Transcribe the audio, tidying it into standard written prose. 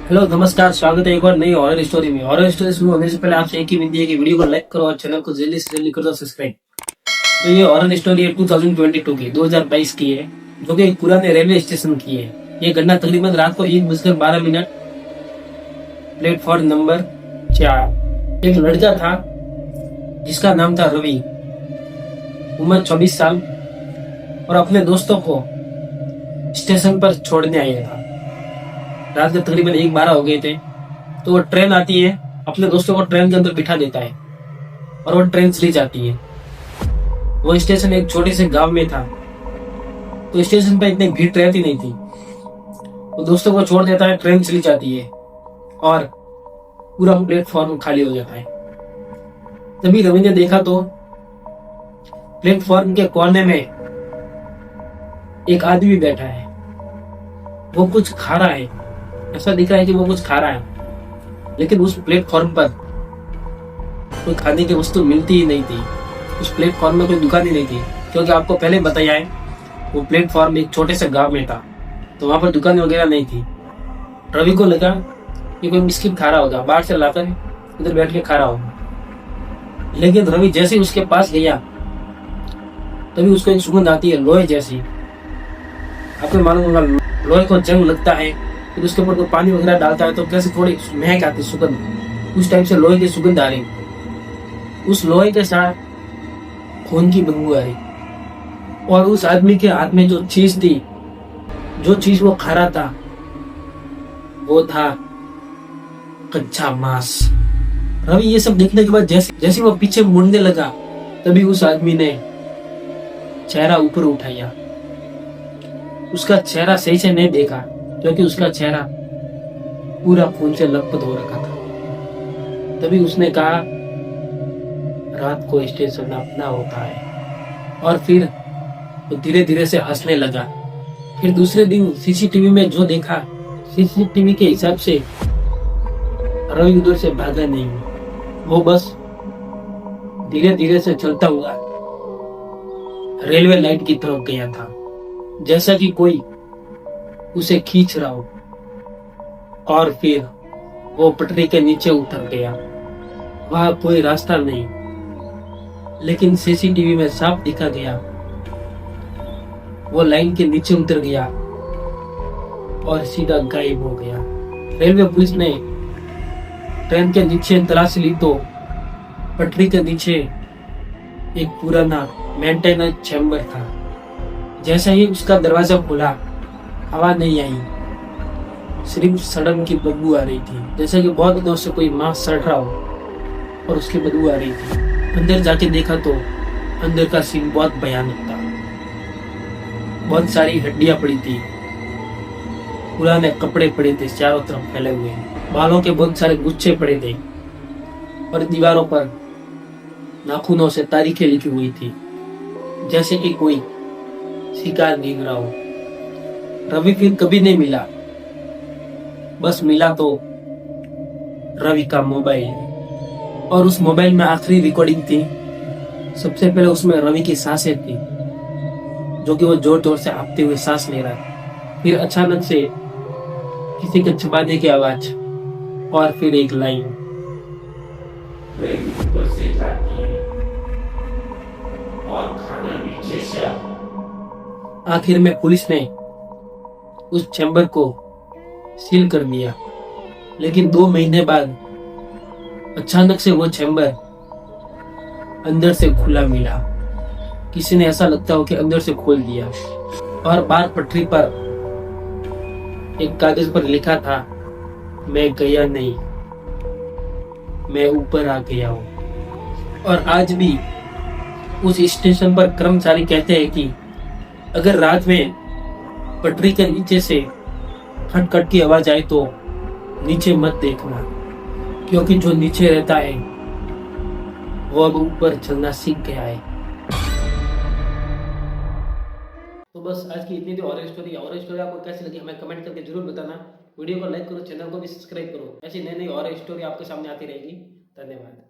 Hello नमस्कार, स्वागत है एक और नई हॉरर स्टोरी में। हॉरर स्टोरी शुरू होने से पहले आपसे एक ही विनती है कि वीडियो को लाइक करो और चैनल को जल्दी से जल्दी कर दो सब्सक्राइब। तो ये हॉरर स्टोरी है 2022 की 2022 की है, जो कि एक पुराने रेलवे स्टेशन की है। ये घटना तकरीबन रात को 1:12 प्लेटफॉर्म नंबर 4। एक लड़का था जिसका नाम था रवि, उम्र 24 साल, और अपने दोस्तों को स्टेशन पर छोड़ने आया था। रात के तकरीबन 1:12 हो गए थे। तो वो ट्रेन आती है, अपने दोस्तों को ट्रेन के अंदर बिठा देता है और वो ट्रेन चली जाती है। वो स्टेशन एक छोटे से गांव में था, तो स्टेशन पे इतनी भीड़ रहती नहीं थी। वो दोस्तों को छोड़ देता है, ट्रेन चली जाती है और पूरा प्लेटफॉर्म खाली हो जाता है। तभी रवि ने देखा तो प्लेटफॉर्म के कोने में एक आदमी बैठा है। वो कुछ खा रहा है, ऐसा दिख रहा है कि वो कुछ खा रहा है, लेकिन उस प्लेटफॉर्म पर कोई खाने की वस्तु मिलती ही नहीं थी। उस प्लेटफॉर्म में कोई दुकान ही नहीं थी, क्योंकि आपको पहले बताया है वो प्लेटफॉर्म एक छोटे से गांव में था, तो वहां पर दुकान वगैरह नहीं थी। रवि को लगा कि कोई बिस्किट खा रहा होगा, बाहर से लाकर इधर बैठ के खा रहा होगा। लेकिन रवि जैसे ही उसके पास गया तभी उसको एक सुगंध आती है लोहे जैसी। आपको मालूम होगा लोहे को जंग लगता है, फिर उसके ऊपर कोई पानी वगैरह डालता है तो कैसे थोड़ी महक आती है, सुगंध। उस टाइप से लोहे की सुगंध आ रही। उस लोहे के साथ खून की बदबू आ रही, और उस आदमी के हाथ में जो चीज थी, जो चीज वो खा रहा था, वो था कच्चा मांस। रवि ये सब देखने के बाद जैसे जैसे वो पीछे मुड़ने लगा, तभी उस आदमी ने चेहरा ऊपर उठाया। उसका चेहरा सही से नहीं देखा, क्योंकि उसका चेहरा पूरा खून से लथपथ हो रखा था। तभी उसने कहा, रात को स्टेशन अपना होता है। और फिर वो धीरे धीरे से हंसने लगा। फिर दूसरे दिन सीसीटीवी में जो देखा, सीसीटीवी के हिसाब से रवि उधर से भागा नहीं, वो बस धीरे धीरे से चलता हुआ रेलवे लाइन की तरफ गया था, जैसा कि कोई उसे खींच रहा हो। और फिर वो पटरी के नीचे उतर गया। वहां कोई रास्ता नहीं, लेकिन सीसीटीवी में साफ दिखा गया वो लाइन के नीचे उतर गया और सीधा गायब हो गया। रेलवे पुलिस ने ट्रेन के नीचे तलाशी ली तो पटरी के नीचे एक पुराना मेंटेनेंस चैम्बर था। जैसे ही उसका दरवाजा खुला, हवा नहीं आई, सिर्फ सड़न की बदबू आ रही थी, जैसे कि बहुत दिनों से कोई मांस सड़ रहा हो और उसकी बदबू आ रही थी। अंदर जाके देखा तो अंदर का सीन बहुत भयानक था। बहुत सारी हड्डियां पड़ी थी, पुराने कपड़े पड़े थे चारों तरफ फैले हुए, बालों के बहुत सारे गुच्छे पड़े थे, और दीवारों पर नाखूनों से तारीखें लिखी हुई थी, जैसे कि कोई शिकार नींद रहा हो। रवि फिर कभी नहीं मिला, बस मिला तो रवि का मोबाइल, और उस मोबाइल में आखिरी रिकॉर्डिंग थी। सबसे पहले उसमें रवि की सांसें थी, जो कि वो जोर जोर से हाँफते हुए सांस ले रहा है। फिर अचानक से किसी के चबाने की आवाज, और फिर एक लाइन, ऊपर से जाती है और खाना नीचे से। आखिर में पुलिस ने उस चैम्बर को सील कर दिया, लेकिन 2 महीने बाद अचानक से वो चैम्बर अंदर से खुला मिला। किसी ने ऐसा लगता हो कि अंदर से खोल दिया, और बाहर पटरी पर एक कागज पर लिखा था, मैं गया नहीं, मैं ऊपर आ गया हूं। और आज भी उस स्टेशन पर कर्मचारी कहते हैं कि अगर रात में पटरी के नीचे से खटखट की आवाज आए तो नीचे मत देखना, क्योंकि जो नीचे रहता है वो अब ऊपर चलना सीख गया है। तो बस आज की इतनी थी हॉरर स्टोरी। हॉरर स्टोरी आपको कैसी लगी हमें कमेंट करके जरूर बताना। वीडियो को लाइक करो, चैनल को भी सब्सक्राइब करो। ऐसी नई नई हॉरर स्टोरी आपके सामने आती रहेगी। धन्यवाद।